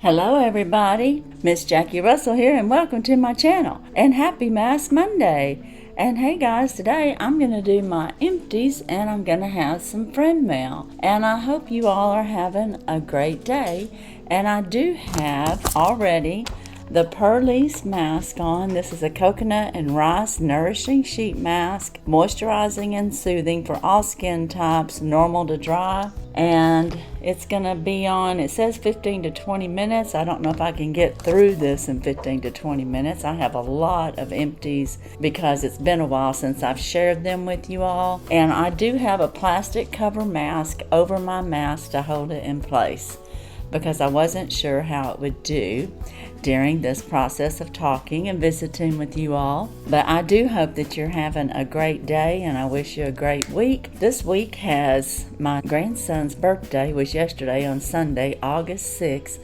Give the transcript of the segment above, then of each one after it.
Hello everybody, Miss Jackie Russell here and welcome to my channel and happy Mask Monday. And hey guys, today I'm going to do my empties and I'm going to have some friend mail. And I hope you all are having a great day. And I do have already the Purlisse mask on. This is a coconut and rice nourishing sheet mask, moisturizing and soothing for all skin types, normal to dry. And it's gonna be on, it says 15 to 20 minutes. I don't know if I can get through this in 15 to 20 minutes. I have a lot of empties because it's been a while since I've shared them with you all. And I do have a plastic cover mask over my mask to hold it in place, because I wasn't sure how it would do during this process of talking and visiting with you all. But I do hope that you're having a great day and I wish you a great week. This week has my grandson's birthday, was yesterday on Sunday, August 6th.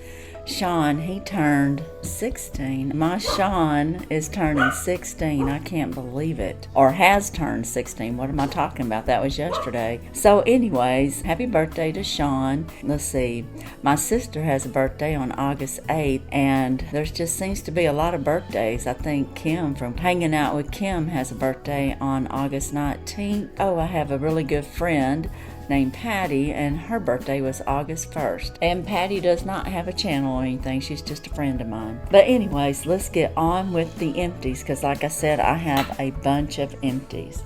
Sean, he turned 16. My Sean is turning 16. I can't believe it. Or has turned 16. What am I talking about? That was yesterday. So anyways, happy birthday to Sean. Let's see. My sister has a birthday on August 8th, and there just seems to be a lot of birthdays. I think Kim from Hanging Out with Kim has a birthday on August 19th. Oh, I have a really good friend named Patty, and her birthday was August 1st. And Patty does not have a channel or anything. She's just a friend of mine. But anyways, let's get on with the empties, because like I said, I have a bunch of empties.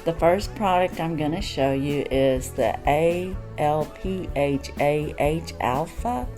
The first product I'm going to show you is the AFFILLITATE Alpha.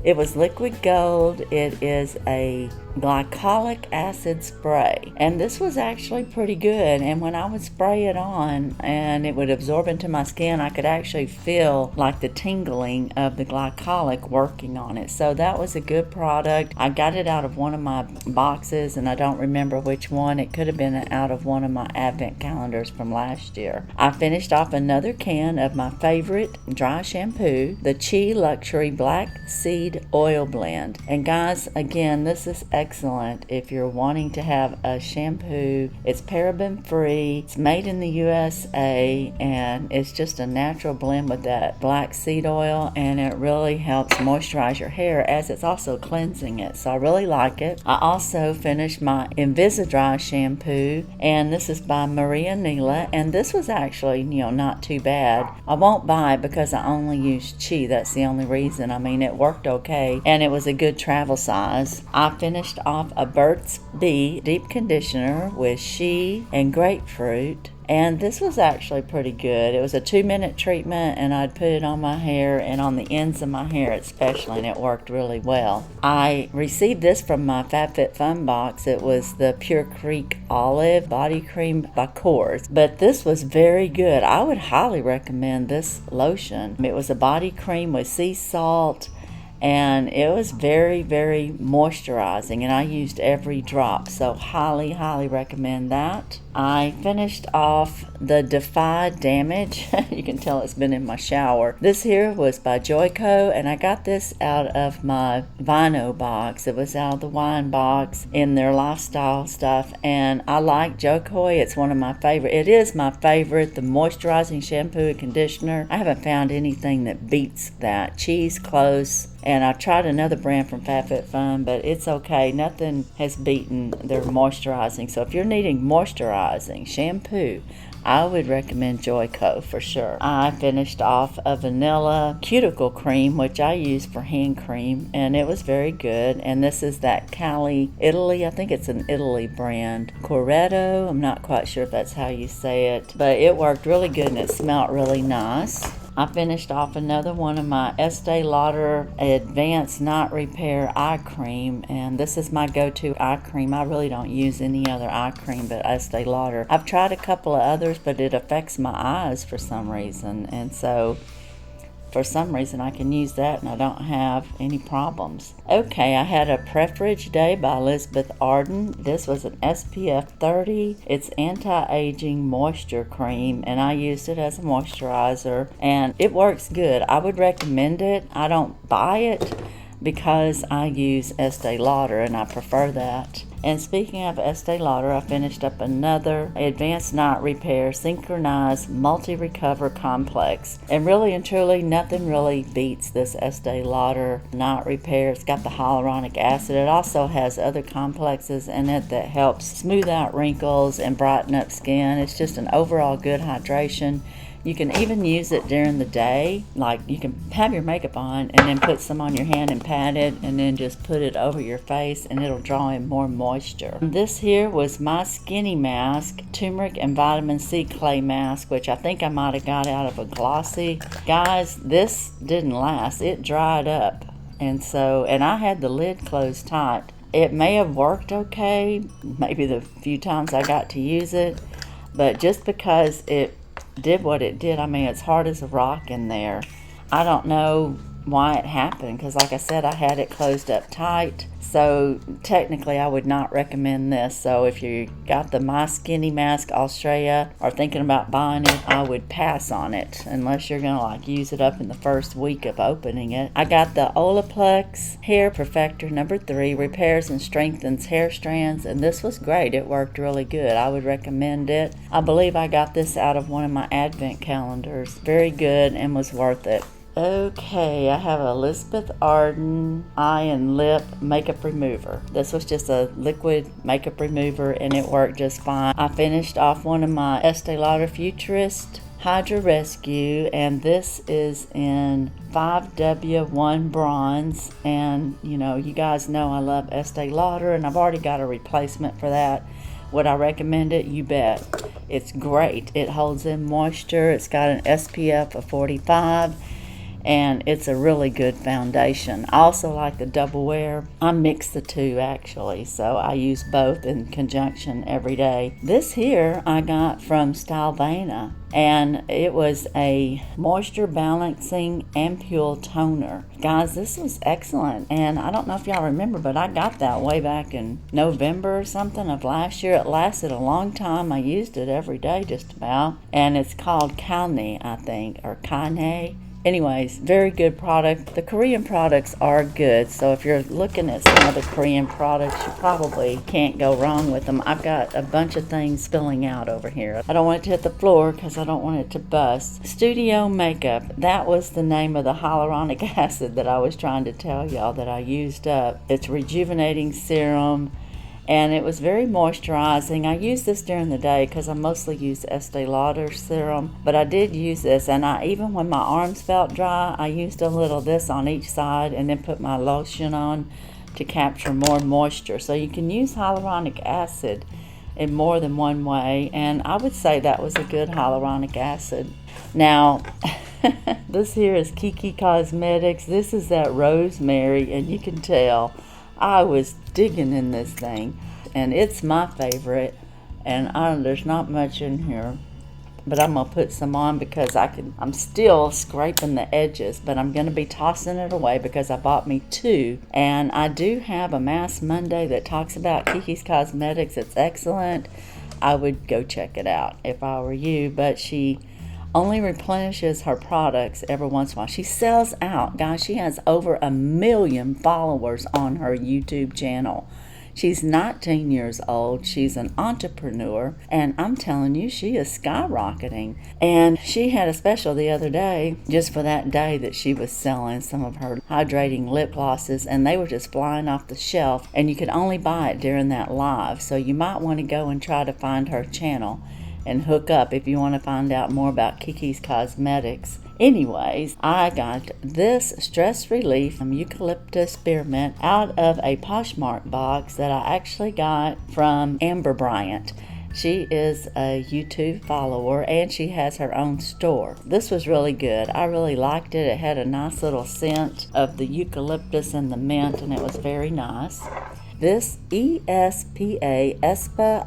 It was liquid gold. It is a glycolic acid spray, and this was actually pretty good. And when I would spray it on and it would absorb into my skin, I could actually feel like the tingling of the glycolic working on it. So that was a good product. I got it out of one of my boxes and I don't remember which one. It could have been out of one of my advent calendars from last year. I finished off another can of my favorite dry shampoo, the Chi Luxury Black Seed Oil Blend. And guys, again, this is excellent if you're wanting to have a shampoo. It's paraben free, it's made in the USA, and it's just a natural blend with that black seed oil, and it really helps moisturize your hair as it's also cleansing it. So I really like it. I also finished my Invisidry shampoo, and this is by Maria Nila, and this was actually, not too bad. I won't buy it because I only use Chi. That's the only reason. I mean, it worked okay, and it was a good travel size. I finished off a Burt's Bee deep conditioner with shea and grapefruit, and this was actually pretty good. It was a 2-minute treatment, and I'd put it on my hair and on the ends of my hair especially, and it worked really well. I received this from my FabFitFun box. It was the Pure Creek Olive Body Cream by Kors, but this was very good. I would highly recommend this lotion. It was a body cream with sea salt, and it was very, very moisturizing, and I used every drop, so highly recommend that. I finished off the Defy Damage. You can tell it's been in my shower. This here was by Xoxo, and I got this out of my Vino box. It was out of the wine box in their lifestyle stuff, and I like Xoxo. It's one of my favorite. It is my favorite, the moisturizing shampoo and conditioner. I haven't found anything that beats that. Cheese close. And I tried another brand from FabFitFun, but it's okay. Nothing has beaten their moisturizing. So if you're needing moisturizing shampoo, I would recommend Xoxo for sure. I finished off a vanilla cuticle cream, which I use for hand cream, and it was very good. And this is that Cali, Italy. I think it's an Italy brand. Coretto. I'm not quite sure if that's how you say it, but it worked really good and it smelled really nice. I finished off another one of my Estee Lauder Advanced Night Repair Eye Cream, and this is my go-to eye cream. I really don't use any other eye cream but Estee Lauder. I've tried a couple of others, but it affects my eyes for some reason, and so for some reason I can use that and I don't have any problems. Okay, I had a Preferage Day by Elizabeth Arden. This was an SPF 30. It's anti-aging moisture cream, and I used it as a moisturizer, and it works good. I would recommend it. I don't buy it because I use Estee Lauder and I prefer that. And speaking of Estee Lauder, I finished up another Advanced Night Repair Synchronized Multi-Recover Complex. And really and truly, nothing really beats this Estee Lauder Night Repair. It's got the hyaluronic acid. It also has other complexes in it that helps smooth out wrinkles and brighten up skin. It's just an overall good hydration. You can even use it during the day, like you can have your makeup on and then put some on your hand and pat it and then just put it over your face and it'll draw in more moisture. This here was my skinny mask, turmeric and vitamin C clay mask, which I think I might have got out of a glossy. Guys, this didn't last. It dried up. And I had the lid closed tight. It may have worked okay, maybe the few times I got to use it, but just because it did what it did, I mean, it's hard as a rock in there. I don't know why it happened, because like I said, I had it closed up tight, so technically I would not recommend this. So if you got the My Skinny Mask Australia or thinking about buying it, I would pass on it unless you're gonna like use it up in the first week of opening it. I got the Olaplex Hair Perfector number 3, repairs and strengthens hair strands, and this was great. It worked really good. I would recommend it. I believe I got this out of one of my advent calendars. Very good and was worth it. Okay, I have Elizabeth Arden Eye and Lip Makeup Remover. This was just a liquid makeup remover and it worked just fine. I finished off one of my Estee Lauder Futurist Hydra Rescue, and this is in 5W1 Bronze. And you know, you guys know I love Estee Lauder and I've already got a replacement for that. Would I recommend it? You bet. It's great. It holds in moisture. It's got an SPF of 45. And it's a really good foundation. I also like the double wear. I mix the two actually, so I use both in conjunction every day. This here I got from Stylevana, and it was a moisture balancing ampule toner. Guys, this was excellent, and I don't know if y'all remember, but I got that way back in November or something of last year. It lasted a long time. I used it every day just about, and it's called Kalne, I think, or Kane. Anyways, very good product. The Korean products are good, so if you're looking at some other Korean products, you probably can't go wrong with them. I've got a bunch of things spilling out over here. I don't want it to hit the floor because I don't want it to bust. Studio Makeup, that was the name of the hyaluronic acid that I was trying to tell y'all that I used up. It's rejuvenating serum, and it was very moisturizing. I used this during the day because I mostly use Estee Lauder serum, but I did use this, and even when my arms felt dry, I used a little of this on each side and then put my lotion on to capture more moisture. So you can use hyaluronic acid in more than one way, and I would say that was a good hyaluronic acid. Now, this here is kikizcosmetiz. This is that rosemary, and you can tell I was digging in this thing, and it's my favorite, and there's not much in here, but I'm gonna put some on because I'm still scraping the edges, but I'm gonna be tossing it away because I bought me 2, and I do have a Mass Monday that talks about kikizcosmetiz. It's excellent. I would go check it out if I were you, but she only replenishes her products every once in a while. She sells out. Guys, she has over 1 million followers on her YouTube channel. She's 19 years old. She's an entrepreneur, and I'm telling you, she is skyrocketing. And she had a special the other day, just for that day that she was selling some of her hydrating lip glosses, and they were just flying off the shelf, and you could only buy it during that live. So you might want to go and try to find her channel and hook up if you want to find out more about kikizcosmetiz. Anyways, I got this stress relief from eucalyptus spearmint out of a Poshmark box that I actually got from Amber Bryant. She is a YouTube follower and she has her own store. This was really good. I really liked it. It had a nice little scent of the eucalyptus and the mint, and it was very nice. This ESPA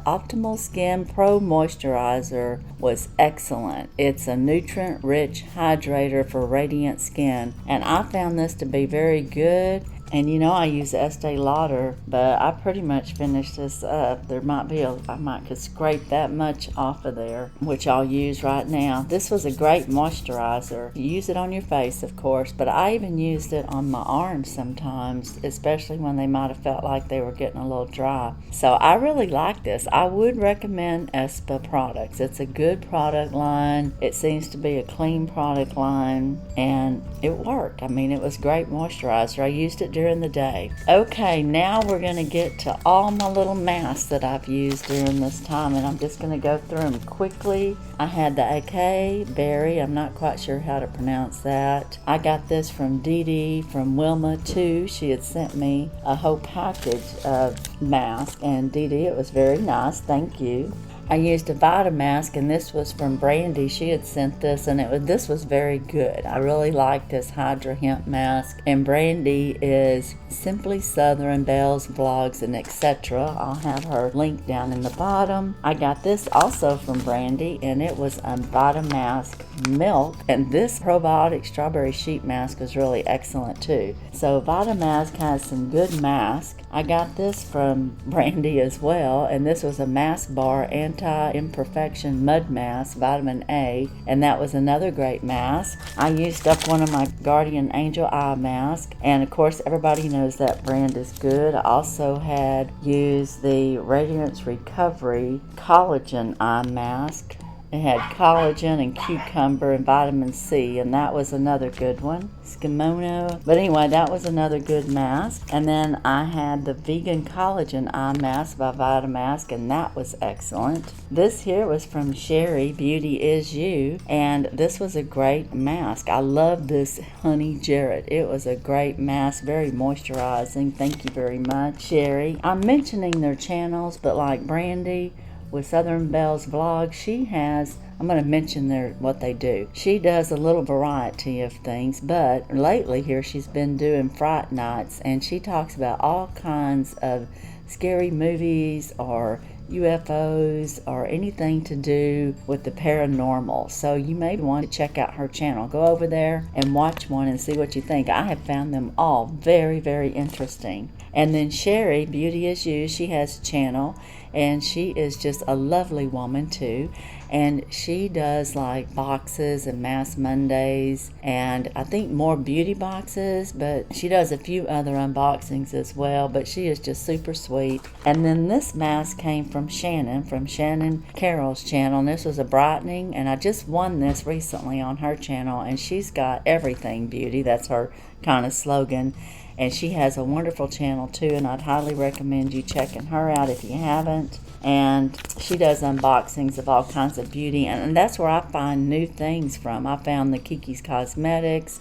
Optimal Skin Pro Moisturizer was excellent. It's a nutrient-rich hydrator for radiant skin, and I found this to be very good. And you know I use Estee Lauder, but I pretty much finished this up. There might be I might could scrape that much off of there, which I'll use right now. This was a great moisturizer. You use it on your face, of course, but I even used it on my arms sometimes, especially when they might have felt like they were getting a little dry. So I really like this. I would recommend Espa products. It's a good product line. It seems to be a clean product line, and it worked. I mean, it was great moisturizer. I used it during the day. Okay, now we're going to get to all my little masks that I've used during this time, and I'm just going to go through them quickly. I had the AK Berry. I'm not quite sure how to pronounce that. I got this from Dee Dee from Wilma too. She had sent me a whole package of masks, and Dee Dee, it was very nice. Thank you. I used a Vita mask, and this was from Brandy. She had sent this, and this was very good. I really like this Hydra Hemp mask, and Brandy is Simply Southern, Bells, Vlogs, and etc. I'll have her link down in the bottom. I got this also from Brandy, and it was a Vita mask milk, and this probiotic strawberry sheet mask was really excellent too. So Vita mask has some good masks. I got this from Brandy as well, and this was a mask bar anti-imperfection mud mask, vitamin A, and that was another great mask. I used up one of my Guardian Angel eye mask, and of course everybody knows that brand is good. I also had used the Radiance Recovery Collagen eye mask. It had collagen and cucumber and vitamin C, and that was another good one. Skimono. But anyway, that was another good mask. And then I had the Vegan Collagen Eye Mask by Vitamask, and that was excellent. This here was from Sherry, Beauty Is You, and this was a great mask. I love this Honey Jarrett. It was a great mask, very moisturizing. Thank you very much, Sherry. I'm mentioning their channels, but like Brandy, with Southern Belle's vlog, she has, I'm going to mention what they do. She does a little variety of things, but lately here she's been doing Fright Nights, and she talks about all kinds of scary movies or UFOs or anything to do with the paranormal. So you may want to check out her channel. Go over there and watch one and see what you think. I have found them all very, very interesting. And then Sherry, Beauty Is You, she has a channel, and she is just a lovely woman too. And she does like boxes and Mask Mondays, and I think more beauty boxes, but she does a few other unboxings as well. But she is just super sweet. And then this mask came from Shannon Carroll's channel, and this was a brightening, and I just won this recently on her channel, and she's got everything beauty. That's her kind of slogan. And she has a wonderful channel too, and I'd highly recommend you checking her out if you haven't. And she does unboxings of all kinds of beauty, and that's where I find new things from. I found the Kikizcosmetiz,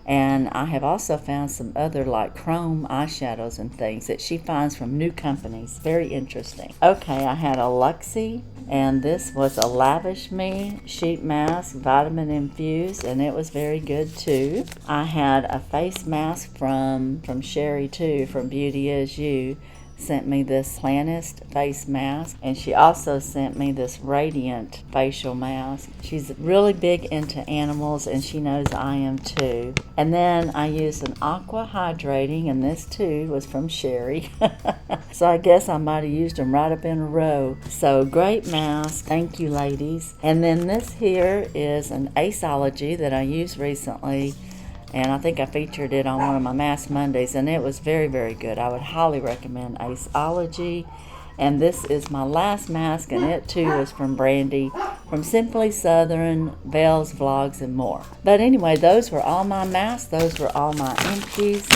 and I have also found some other like chrome eyeshadows and things that she finds from new companies. Very interesting. Okay, I had a Luxie, and this was a Lavish Me sheet mask, vitamin infused, and it was very good too. I had a face mask from Sherry too, from Beauty Is You. Sent me this Planist face mask, and she also sent me this Radiant facial mask. She's really big into animals, and she knows I am too. And then I used an Aqua Hydrating, and this too was from Sherry. So I guess I might have used them right up in a row. So great mask. Thank you, ladies. And then this here is an Aceology that I used recently, and I think I featured it on one of my Mask Mondays, and it was very, very good. I would highly recommend Aceology. And this is my last mask, and it too is from Brandy, from Simply Southern, Belle's Vlogs, and more. But anyway, those were all my masks. Those were all my empties.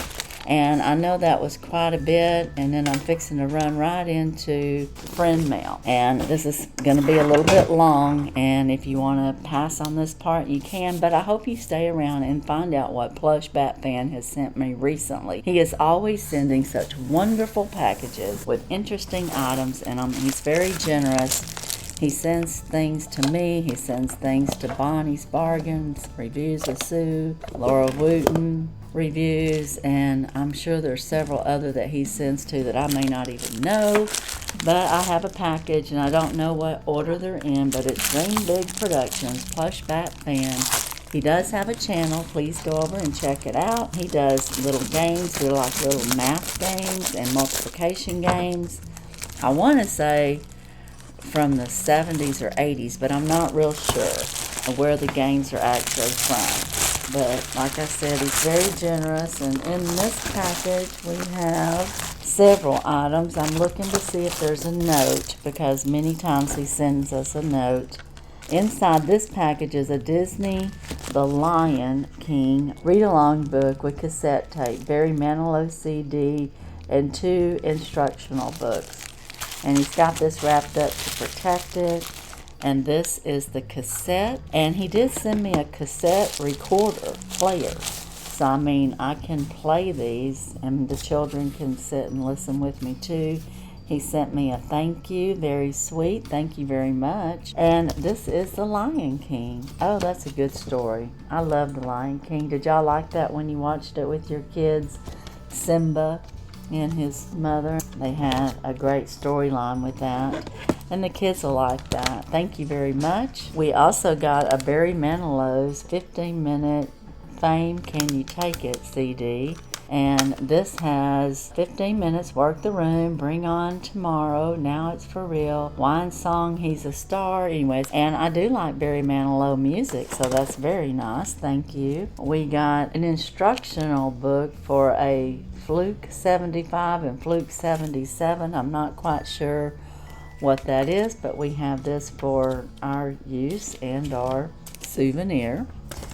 And I know that was quite a bit, and then I'm fixing to run right into friend mail. And this is going to be a little bit long, and if you want to pass on this part, you can, but I hope you stay around and find out what Plush Bat Fan has sent me recently. He is always sending such wonderful packages with interesting items, and he's very generous. He sends things to me. He sends things to Bonnie's Bargains, Reviews of Sue, Laura Wooten reviews, and I'm sure there's several other that he sends to that I may not even know. But I have a package, and I don't know what order they're in, but it's Dream Big Productions, Plush Bat Fan, He does have a channel. Please go over and check it out. He does little games. They're like little math games and multiplication games. I want to say from the 70s or 80s, but I'm not real sure of where the games are actually from. But like I said, he's very generous. And in this package, we have several items. I'm looking to see if there's a note, because many times he sends us a note. Inside this package is a Disney The Lion King read-along book with cassette tape, Barry Manilow CD, and 2 instructional books. And he's got this wrapped up to protect it. And this is the cassette. And he did send me a cassette recorder player. So, I mean, I can play these, and the children can sit and listen with me, too. He sent me a thank you, very sweet, thank you very much. And this is The Lion King. Oh, that's a good story. I love The Lion King. Did y'all like that when you watched it with your kids? Simba and his mother. They had a great storyline with that. And the kids will like that. Thank you very much. We also got a Barry Manilow's 15-minute Fame Can You Take It CD. And this has 15 minutes, Work the Room, Bring On Tomorrow, Now It's For Real, Wine Song, He's a Star. Anyways, and I do like Barry Manilow music, so that's very nice. Thank you. We got an instructional book for a Fluke 75 and Fluke 77. I'm not quite sure what that is, but we have this for our use and our souvenir.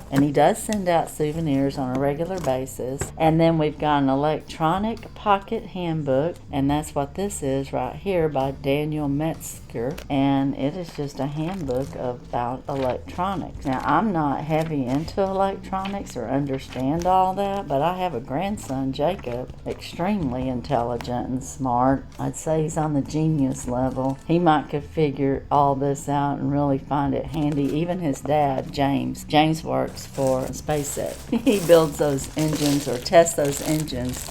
And he does send out souvenirs on a regular basis. And then we've got an electronic pocket handbook, and that's what this is right here by Daniel Metzger. And it is just a handbook about electronics. Now, I'm not heavy into electronics or understand all that, but I have a grandson, Jacob, extremely intelligent and smart. I'd say he's on the genius level. He might could figure all this out and really find it handy. Even his dad, James works for SpaceX. He builds those engines or tests those engines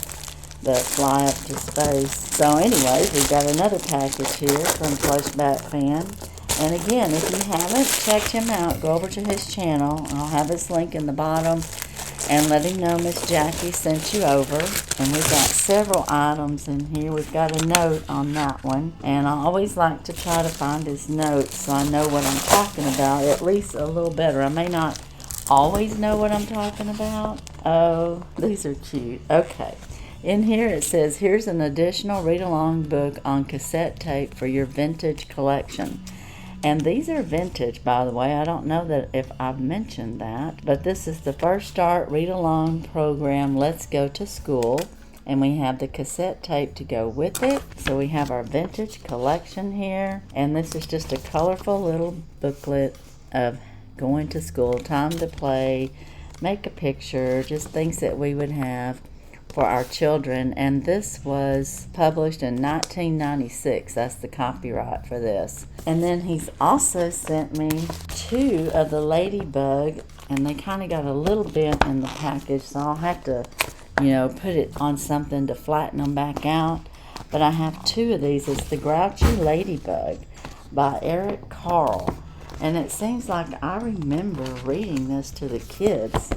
that fly up to space. So anyways, we've got another package here from Flashback Fan. And again, if you haven't checked him out, go over to his channel. I'll have his link in the bottom and let him know Miss Jackie sent you over. And we've got several items in here. We've got a note on that one. And I always like to try to find his notes so I know what I'm talking about, at least a little better. I may not always know what I'm talking about. Oh, these are cute. Okay. In here it says, here's an additional read-along book on cassette tape for your vintage collection. And these are vintage, by the way. I don't know that if I've mentioned that, but this is the First Start read-along program, Let's Go to School. And we have the cassette tape to go with it. So we have our vintage collection here. And this is just a colorful little booklet of going to school, time to play, make a picture, just things that we would have for our children. And this was published in 1996. That's the copyright for this. And then he's also sent me 2 of the Ladybug, and they kind of got a little bent in the package, so I'll have to, put it on something to flatten them back out. But I have 2 of these. It's the Grouchy Ladybug by Eric Carle. And it seems like I remember reading this to the kids.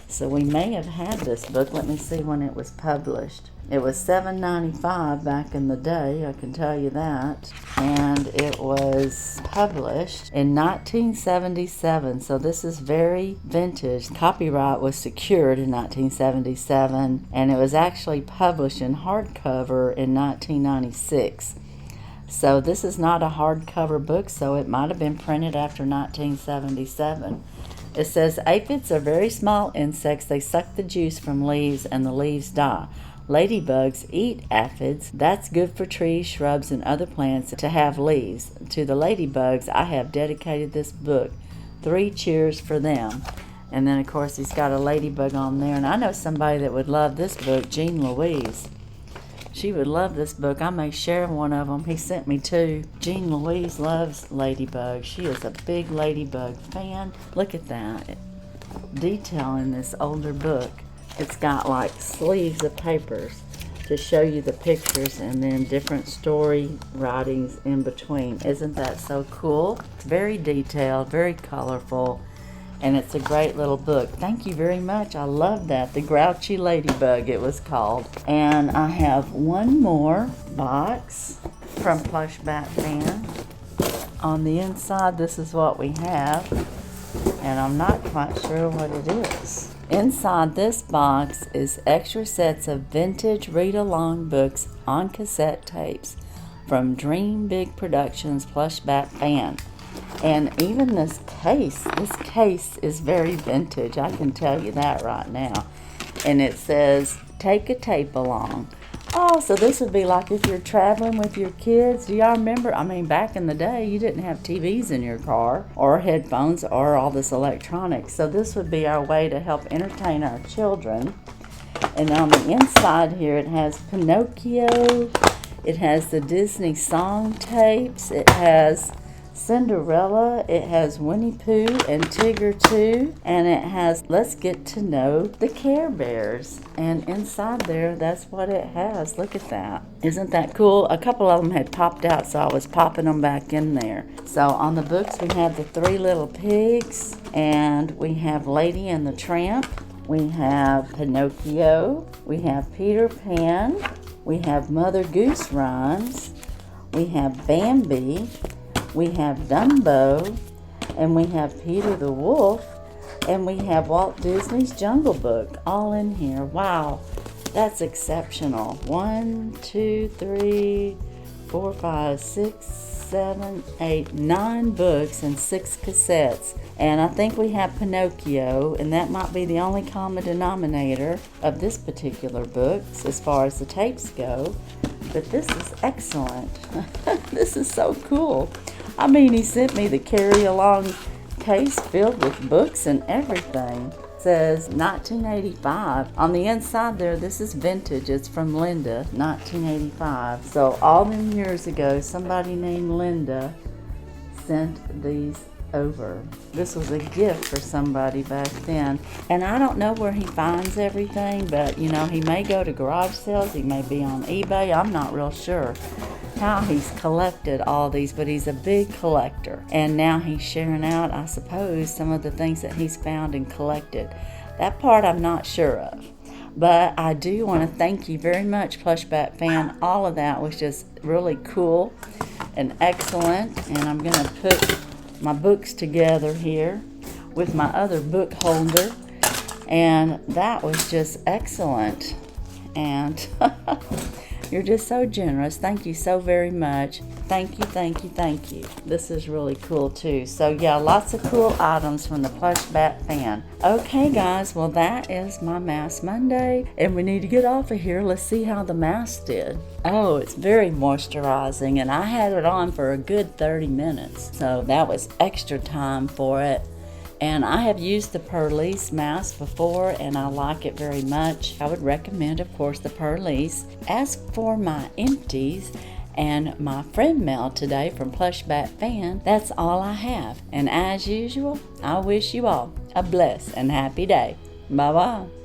So we may have had this book. Let me see when it was published. It was $7.95 back in the day, I can tell you that. And it was published in 1977. So this is very vintage. Copyright was secured in 1977. And it was actually published in hardcover in 1996. So this is not a hardcover book, so it might have been printed after 1977. It says, aphids are very small insects. They suck the juice from leaves and the leaves die. Ladybugs eat aphids. That's good for trees, shrubs, and other plants to have leaves. To the ladybugs, I have dedicated this book. 3 cheers for them. And then, of course, he's got a ladybug on there. And I know somebody that would love this book, Jean Louise. She would love this book. I may share one of them. He sent me 2. Jean Louise loves Ladybug. She is a big Ladybug fan. Look at that detail in this older book. It's got like sleeves of papers to show you the pictures and then different story writings in between. Isn't that so cool? It's very detailed, very colorful. And it's a great little book. Thank you very much. I love that. The Grouchy Ladybug, it was called. And I have one more box from Plush Bat Fan. On the inside, this is what we have. And I'm not quite sure what it is. Inside this box is extra sets of vintage read-along books on cassette tapes from Dream Big Productions Plush Bat Fan. And even this case is very vintage. I can tell you that right now. And it says, take a tape along. Oh, so this would be like if you're traveling with your kids. Do y'all remember? I mean, back in the day, you didn't have TVs in your car or headphones or all this electronics. So this would be our way to help entertain our children. And on the inside here, it has Pinocchio. It has the Disney song tapes. It has Cinderella, it has Winnie Pooh and Tigger too, and it has Let's Get to Know the Care Bears. And inside there, that's what it has. Look at that. Isn't that cool? A couple of them had popped out, so I was popping them back in there. So on the books, we have the Three Little Pigs, and we have Lady and the Tramp, we have Pinocchio, we have Peter Pan, we have Mother Goose Rhymes, we have Bambi, we have Dumbo, and we have Peter the Wolf, and we have Walt Disney's Jungle Book all in here. Wow, that's exceptional. 1, 2, 3, 4, 5, 6, 7, 8, 9 books and 6 cassettes. And I think we have Pinocchio, and that might be the only common denominator of this particular book as far as the tapes go. But this is excellent. This is so cool. I mean, he sent me the carry-along case filled with books and everything. It says 1985. On the inside there, this is vintage. It's from Linda, 1985. So all them years ago, somebody named Linda sent these over. This was a gift for somebody back then. And I don't know where he finds everything, but you know, he may go to garage sales, he may be on eBay. I'm not real sure how he's collected all these, but he's a big collector. And now he's sharing out, I suppose, some of the things that he's found and collected. That part I'm not sure of. But I do want to thank you very much, Plush Bat Fan. All of that was just really cool and excellent. And I'm going to put my books together here with my other book holder. And that was just excellent. And you're just so generous. Thank you so very much. Thank you, thank you, thank you. This is really cool too. So yeah, lots of cool items from the Plush Bat Fan. Okay guys, well that is my Mask Monday, and we need to get off of here. Let's see how the mask did. Oh, it's very moisturizing, and I had it on for a good 30 minutes. So that was extra time for it. And I have used the Perlise mask before, and I like it very much. I would recommend, of course, the Perlise. As for my Empties and my friend mail today from Plush Bat Fan, that's all I have. And as usual, I wish you all a blessed and happy day. Bye-bye.